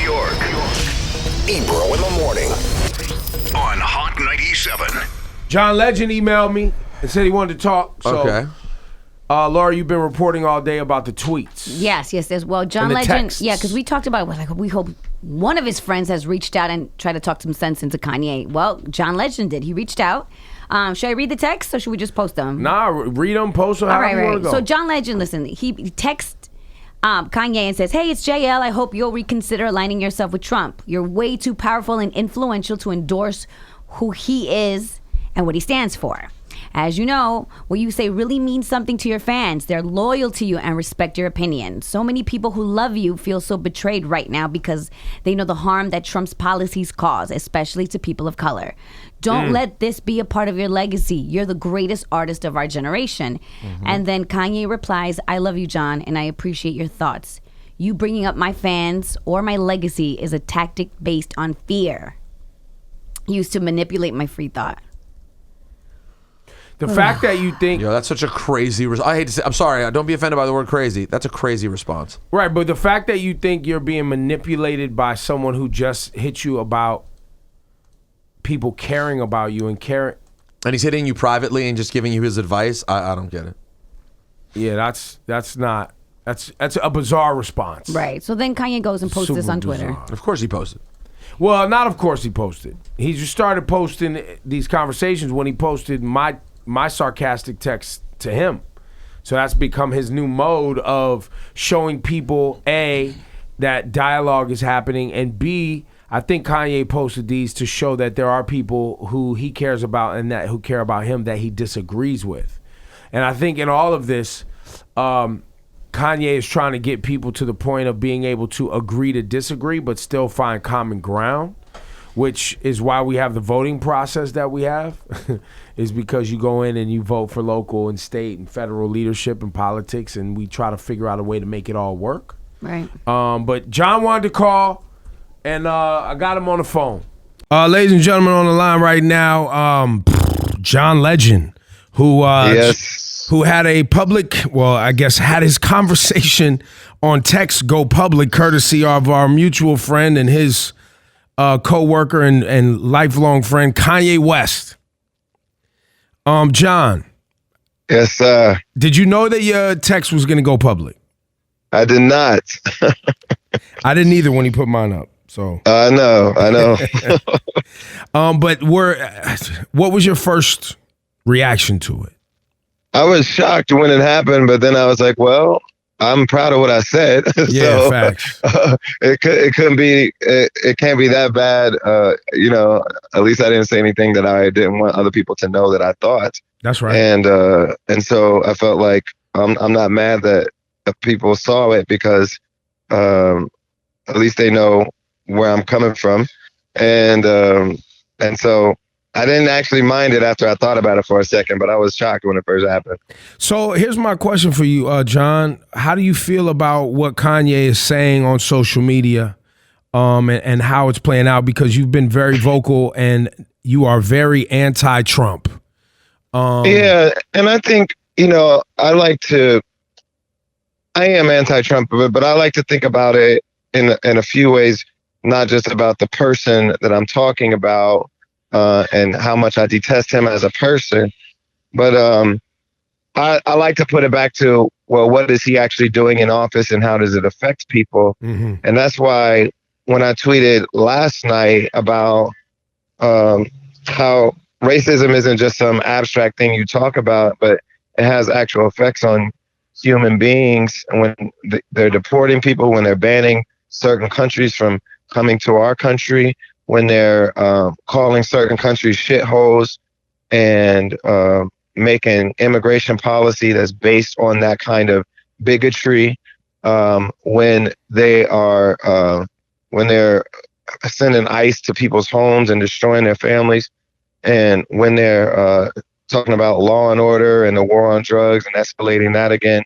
York. Ebro in the morning on Hot 97. John Legend emailed me and said he wanted to talk. So, Okay. Laura, you've been reporting all day about the tweets. Yes. Well, John the Legend, texts. because we talked about, we hope one of his friends has reached out and tried to talk some sense into Kanye. Well, John Legend did. He reached out. Should I read the text or should we just post them? Nah, read them, post them, however you want to go. So John Legend, listen, he texts Kanye and says, "Hey, it's JL. I hope you'll reconsider aligning yourself with Trump. You're way too powerful and influential to endorse who he is and what he stands for. As you know, what you say really means something to your fans. They're loyal to you and respect your opinion. So many people who love you feel so betrayed right now because they know the harm that Trump's policies cause, especially to people of color. Don't let this be a part of your legacy. You're the greatest artist of our generation." And then Kanye replies, "I love you, John, and I appreciate your thoughts. You bringing up my fans or my legacy is a tactic based on fear, used to manipulate my free thought." The fact that you think... Yo, that's such a crazy... I hate to say... I'm sorry. Don't be offended by the word crazy. That's a crazy response. Right, but the fact that you think you're being manipulated by someone who just hit you about people caring about you and caring... And he's hitting you privately and just giving you his advice? I don't get it. Yeah, that's not... That's a bizarre response. Right. So then Kanye goes and posts this Super on Twitter. bizarre. Of course he posted. Well, not of course he posted. He just started posting these conversations when he posted my sarcastic text to him. So that's become his new mode of showing people, A, that dialogue is happening, and B, I think Kanye posted these to show that there are people who he cares about and that who care about him that he disagrees with. And I think in all of this, Kanye is trying to get people to the point of being able to agree to disagree but still find common ground, which is why we have the voting process that we have, is because you go in and you vote for local and state and federal leadership and politics, and we try to figure out a way to make it all work. Right. But John wanted to call, and I got him on the phone. Ladies and gentlemen, on the line right now, John Legend, who had a public, had his conversation on text go public, courtesy of our mutual friend and his co-worker and lifelong friend, Kanye West. John. Yes, sir. Did you know that your text was going to go public? I did not. I didn't either when he put mine up. So I know. But what was your first reaction to it? I was shocked when it happened, but then I was like, well, I'm proud of what I said. Yeah, so, facts. It can't be that bad. At least I didn't say anything that I didn't want other people to know that I thought. That's right. And so I felt like I'm not mad that people saw it because at least they know where I'm coming from. And so I didn't actually mind it after I thought about it for a second, but I was shocked when it first happened. So here's my question for you, John. How do you feel about what Kanye is saying on social media and how it's playing out? Because you've been very vocal and you are very anti-Trump. Yeah, and I think, I am anti-Trump, but I like to think about it in a few ways, not just about the person that I'm talking about, and how much I detest him as a person. But I like to put it back to, well, what is he actually doing in office and how does it affect people? Mm-hmm. And that's why when I tweeted last night about how racism isn't just some abstract thing you talk about, but it has actual effects on human beings. And when they're deporting people, when they're banning certain countries from coming to our country, when they're calling certain countries shitholes and making immigration policy that's based on that kind of bigotry, when they're sending ICE to people's homes and destroying their families, and when they're talking about law and order and the war on drugs and escalating that again,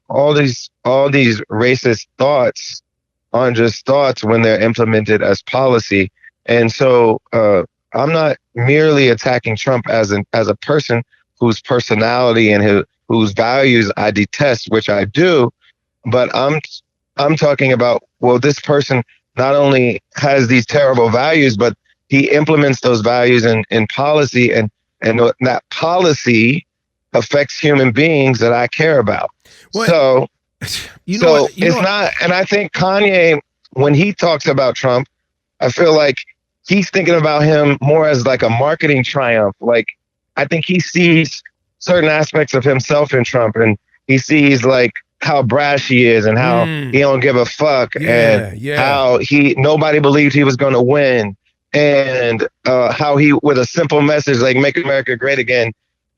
all these racist thoughts aren't just thoughts when they're implemented as policy. And so I'm not merely attacking Trump as a person whose personality and whose values I detest, which I do, but I'm talking about, well, this person not only has these terrible values, but he implements those values in policy, and that policy affects human beings that I care about. Well, so you know what? It's not, and I think Kanye, when he talks about Trump, I feel like he's thinking about him more as like a marketing triumph. Like, I think he sees certain aspects of himself in Trump, and he sees like how brash he is and how he don't give a fuck, and how nobody believed he was going to win, and how he, with a simple message like "Make America Great Again,"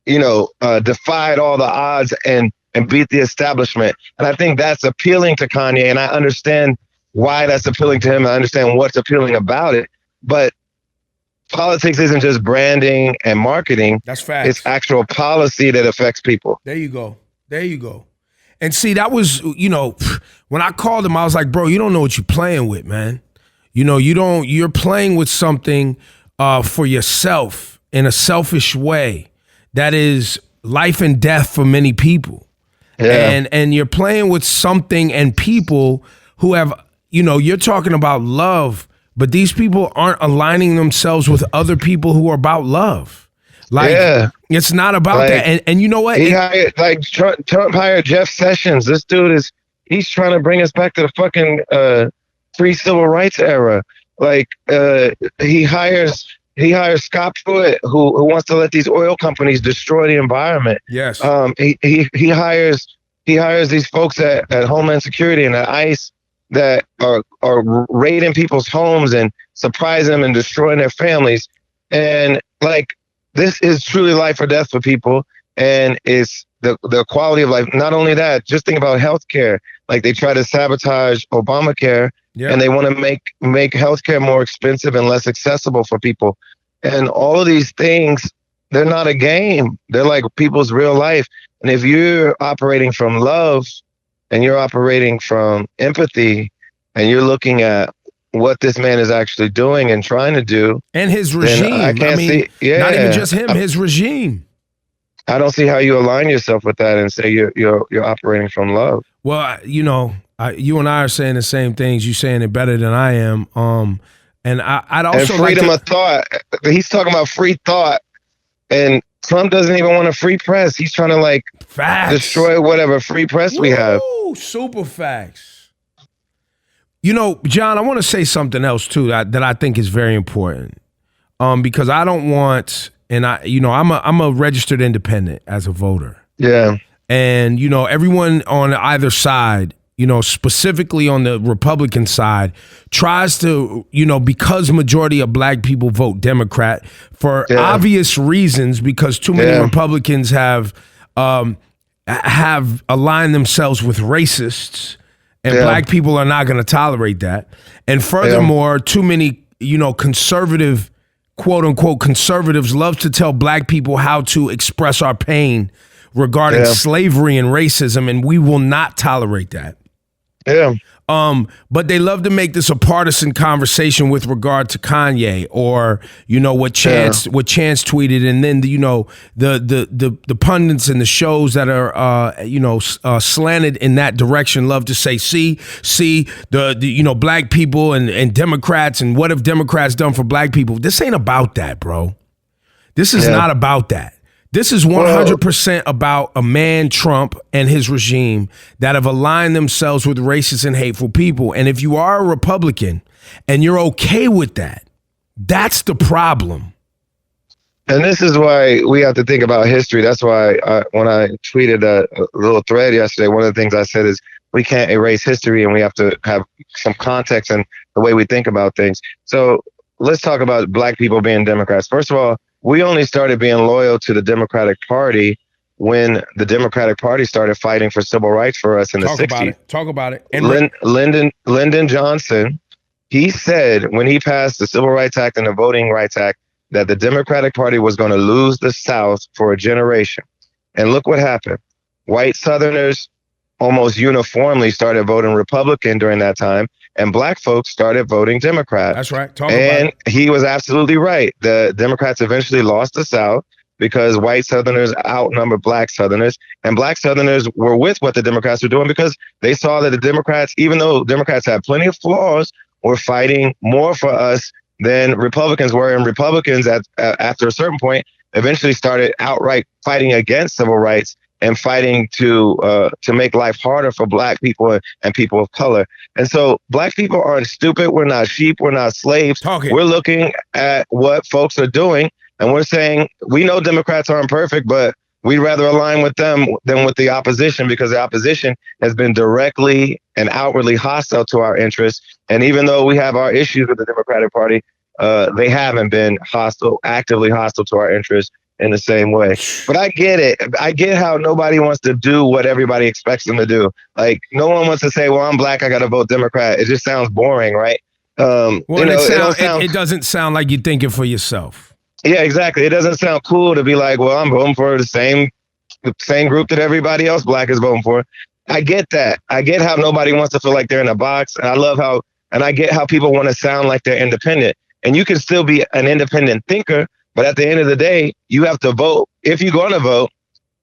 defied all the odds and beat the establishment. And I think that's appealing to Kanye, and I understand why that's appealing to him. I understand what's appealing about it, but politics isn't just branding and marketing. That's facts. It's actual policy that affects people. There you go. And see, that was, when I called him, I was like, bro, you don't know what you're playing with, man. You're playing with something for yourself in a selfish way that is life and death for many people. Yeah. And you're playing with something and people who have, you're talking about love, but these people aren't aligning themselves with other people who are about love. It's not about that. And you know what? Trump hired Jeff Sessions. This dude he's trying to bring us back to the fucking pre-civil rights era. He hires Scott Pruitt, who wants to let these oil companies destroy the environment. Yes. He hires these folks at Homeland Security and at ICE that are raiding people's homes and surprising them and destroying their families. And this is truly life or death for people. And it's the quality of life. Not only that, just think about healthcare. They try to sabotage Obamacare, and they want to make healthcare more expensive and less accessible for people. And all of these things, they're not a game. They're like people's real life. And if you're operating from love and you're operating from empathy and you're looking at what this man is actually doing and trying to do. And his regime. Not even just him, his regime. I don't see how you align yourself with that and say you're operating from love. Well, you and I are saying the same things. You're saying it better than I am. And I'd also and freedom of thought. He's talking about free thought, and Trump doesn't even want a free press. He's trying to destroy whatever free press we have. Super facts. John, I want to say something else too that I think is very important. Because I don't want, and I'm a registered independent as a voter. Yeah. And everyone on either side, specifically on the Republican side, tries to, because majority of black people vote Democrat for obvious reasons, because too many Republicans have aligned themselves with racists, and black people are not going to tolerate that. And furthermore, too many, conservative, quote unquote conservatives love to tell black people how to express our pain regarding slavery and racism, and we will not tolerate that. Yeah. But they love to make this a partisan conversation with regard to Kanye or what Chance tweeted, and then the pundits and the shows that are slanted in that direction love to say, see the black people and Democrats, and what have Democrats done for black people? This ain't about that, bro. This is not about that. This is 100% about a man, Trump, and his regime that have aligned themselves with racist and hateful people. And if you are a Republican and you're okay with that, that's the problem. And this is why we have to think about history. That's why when I tweeted a little thread yesterday, one of the things I said is we can't erase history, and we have to have some context in the way we think about things. So let's talk about black people being Democrats. First of all, we only started being loyal to the Democratic Party when the Democratic Party started fighting for civil rights for us in the 60s. Talk about it. And Lyndon Johnson, he said when he passed the Civil Rights Act and the Voting Rights Act that the Democratic Party was going to lose the South for a generation. And look what happened. White Southerners almost uniformly started voting Republican during that time, and black folks started voting Democrat. That's right. And he was absolutely right. The Democrats eventually lost the South because white Southerners outnumbered black Southerners, and black Southerners were with what the Democrats were doing because they saw that the Democrats, even though Democrats had plenty of flaws, were fighting more for us than Republicans were. And Republicans, after a certain point, eventually started outright fighting against civil rights and fighting to make life harder for Black people and people of color. And so Black people aren't stupid. We're not sheep. We're not slaves. We're looking at what folks are doing, and we're saying we know Democrats aren't perfect, but we'd rather align with them than with the opposition, because the opposition has been directly and outwardly hostile to our interests. And even though we have our issues with the Democratic Party, they haven't been actively hostile to our interests in the same way. But I get it. I get how nobody wants to do what everybody expects them to do. Like, no one wants to say, well, I'm Black, I got to vote Democrat. It just sounds boring, right? It doesn't sound like you're thinking for yourself. Yeah, exactly. It doesn't sound cool to be like, well, I'm voting for the same group that everybody else Black is voting for. I get that. I get how nobody wants to feel like they're in a box. And I get how people want to sound like they're independent. And you can still be an independent thinker, but at the end of the day, you have to vote. If you're going to vote,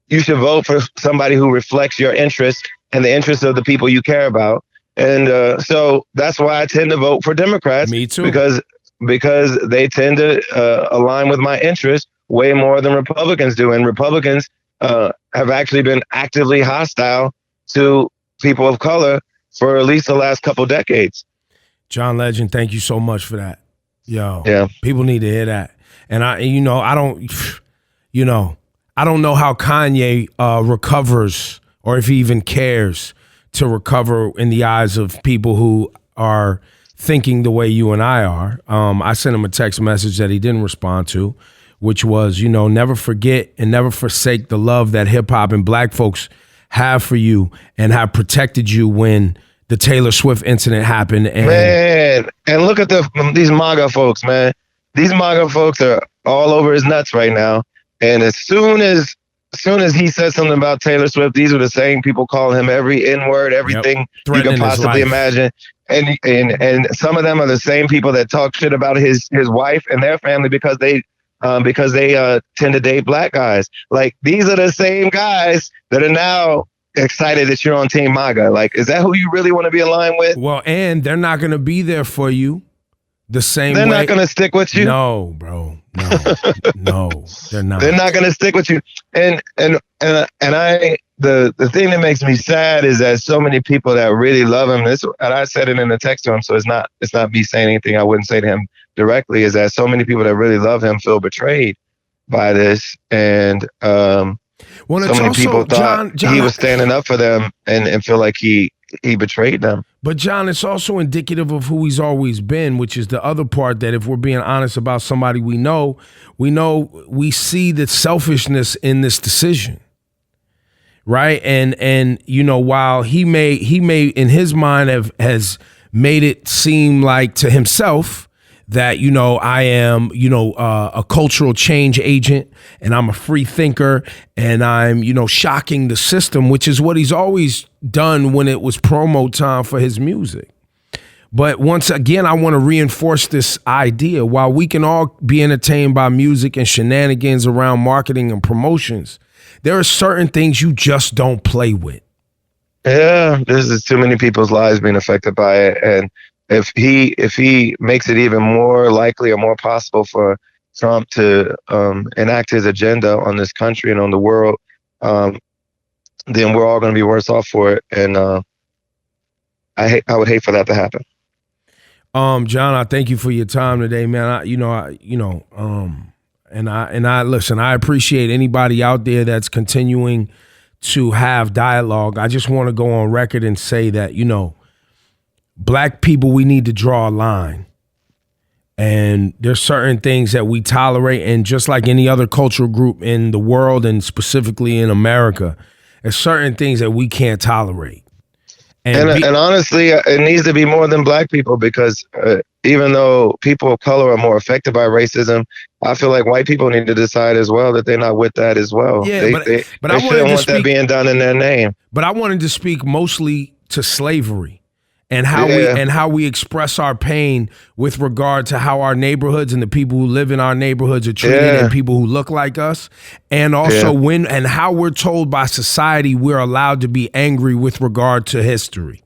you should vote for somebody who reflects your interests and the interests of the people you care about. And so that's why I tend to vote for Democrats. Me too. Because they tend to align with my interests way more than Republicans do. And Republicans have actually been actively hostile to people of color for at least the last couple decades. John Legend, thank you so much for that. Yo, yeah. People need to hear that. And I don't know how Kanye recovers, or if he even cares to recover in the eyes of people who are thinking the way you and I are. I sent him a text message that he didn't respond to, which was, never forget and never forsake the love that hip hop and Black folks have for you and have protected you when the Taylor Swift incident happened. And look at these MAGA folks, man. These MAGA folks are all over his nuts right now. And as soon as he said something about Taylor Swift, these are the same people calling him every N-word, everything you can possibly imagine. And some of them are the same people that talk shit about his wife and their family because they tend to date Black guys. Like, these are the same guys that are now excited that you're on Team MAGA. Like, is that who you really want to be aligned with? Well, and they're not going to be there for you the same way. They're not going to stick with you? No, bro. No, they're not. They're not going to stick with you. And the thing that makes me sad is that so many people that really love him, and I said it in the text to him, so it's not me saying anything I wouldn't say to him directly, is that so many people that really love him feel betrayed by this. And so many people thought he was standing up for them and feel like he betrayed them. But John, it's also indicative of who he's always been, which is the other part, that if we're being honest about somebody we see the selfishness in this decision. Right. And while he may in his mind has made it seem like to himself that, I am, a cultural change agent and I'm a free thinker and I'm, shocking the system, which is what he's always done when it was promo time for his music. But once again, I want to reinforce this idea. While we can all be entertained by music and shenanigans around marketing and promotions, there are certain things you just don't play with. Yeah, there's too many people's lives being affected by it. And if he makes it even more likely or more possible for Trump to enact his agenda on this country and on the world, then we're all going to be worse off for it. And I would hate for that to happen. John, I thank you for your time today, man. Listen, I appreciate anybody out there that's continuing to have dialogue. I just want to go on record and say that, Black people, we need to draw a line. And there's certain things that we tolerate, and just like any other cultural group in the world and specifically in America, there's certain things that we can't tolerate. And honestly, it needs to be more than Black people, because even though people of color are more affected by racism, I feel like white people need to decide as well that they're not with that as well. Yeah, they shouldn't want that being done in their name. But I wanted to speak mostly to slavery and how we express our pain with regard to how our neighborhoods and the people who live in our neighborhoods are treated and people who look like us. And also and how we're told by society we're allowed to be angry with regard to history.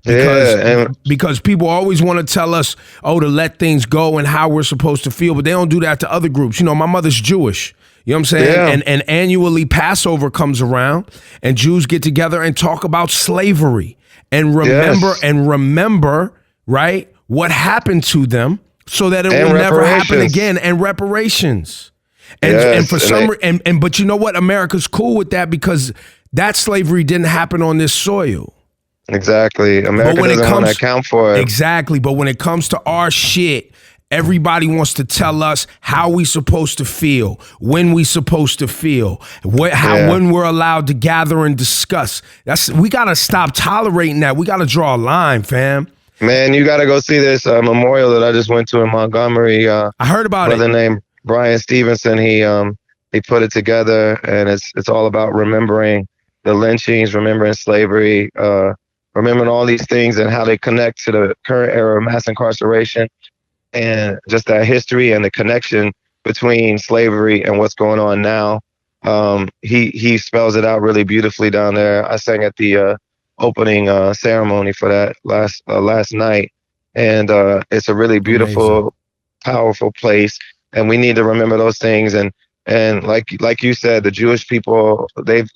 Because people always want to tell us, to let things go and how we're supposed to feel, but they don't do that to other groups. You know, my mother's Jewish. You know what I'm saying? Yeah. And annually Passover comes around and Jews get together and talk about slavery and remember, right, what happened to them so that it will never happen again, and reparations. And for but you know what? America's cool with that because that slavery didn't happen on this soil. Exactly. America doesn't want to account for it. Exactly. But when it comes to our shit, everybody wants to tell us how we supposed to feel, when we supposed to feel, when we're allowed to gather and discuss. We got to stop tolerating that. We got to draw a line, fam. Man, you got to go see this memorial that I just went to in Montgomery. I heard about it. Brother named Brian Stevenson. He put it together, and it's all about remembering the lynchings, remembering slavery, remembering all these things and how they connect to the current era of mass incarceration, and just that history and the connection between slavery and what's going on now. He spells it out really beautifully down there. I sang at the opening ceremony for that last night, and it's a really beautiful, powerful place. And we need to remember those things. And like you said, the Jewish people, they've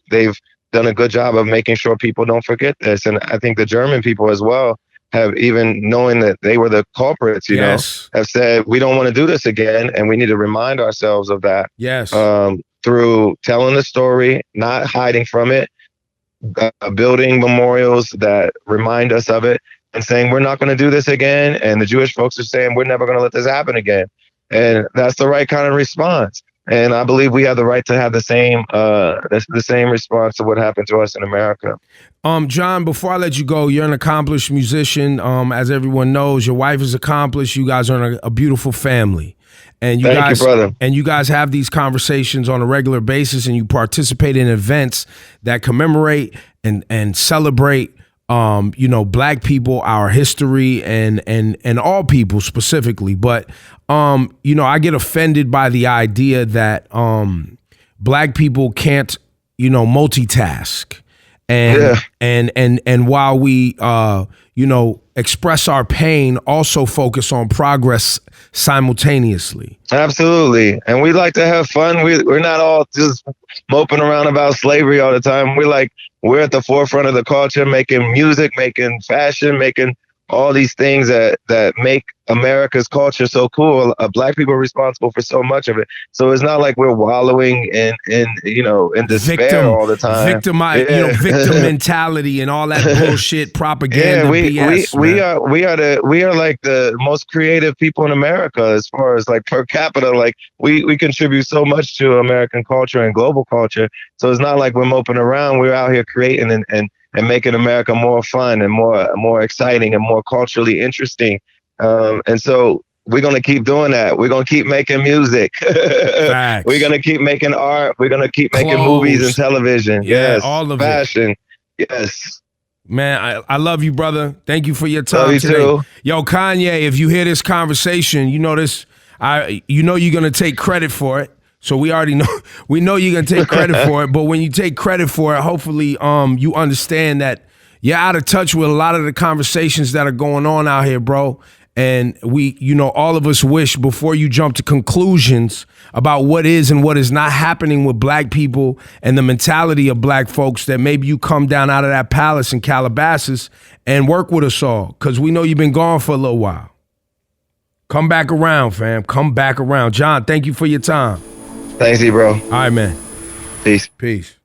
done a good job of making sure people don't forget this. And I think the German people as well have, even knowing that they were the culprits, you know, have said, we don't want to do this again. And we need to remind ourselves of that. Yes. Through telling the story, not hiding from it, building memorials that remind us of it, and saying, we're not going to do this again. And the Jewish folks are saying, we're never going to let this happen again. And that's the right kind of response. And I believe we have the right to have the same response to what happened to us in America. John, before I let you go, you're an accomplished musician. As everyone knows, your wife is accomplished. You guys are a beautiful family. And Thank you, brother. And you guys have these conversations on a regular basis, and you participate in events that commemorate and celebrate Black people, our history, and all people specifically. But I get offended by the idea that Black people can't, multitask. And while we express our pain, also focus on progress simultaneously. Absolutely. And we like to have fun. We're not all just moping around about slavery all the time. We're at the forefront of the culture, making music, making fashion, making all these things that make America's culture so cool. Black people are responsible for so much of it. So it's not like we're wallowing in despair all the time. Victim mentality and all that bullshit propaganda. BS, we are like the most creative people in America as far as like per capita. Like we contribute so much to American culture and global culture. So it's not like we're moping around. We're out here creating and making America more fun and more exciting and more culturally interesting. And so we're going to keep doing that. We're going to keep making music. We're going to keep making art. We're going to keep making movies and television. Yeah, yes. all of fashion. Yes. Man, I love you, brother. Thank you for your time love you today. Too. Yo, Kanye, if you hear this conversation, you're going to take credit for it. So we already know, you're going to take credit for it. But when you take credit for it, hopefully you understand that you're out of touch with a lot of the conversations that are going on out here, bro. And we, all of us wish before you jump to conclusions about what is and what is not happening with Black people and the mentality of Black folks, that maybe you come down out of that palace in Calabasas and work with us all. Because we know you've been gone for a little while. Come back around, fam. Come back around. John, thank you for your time. Thanks, Ebro. All right, man. Peace. Peace.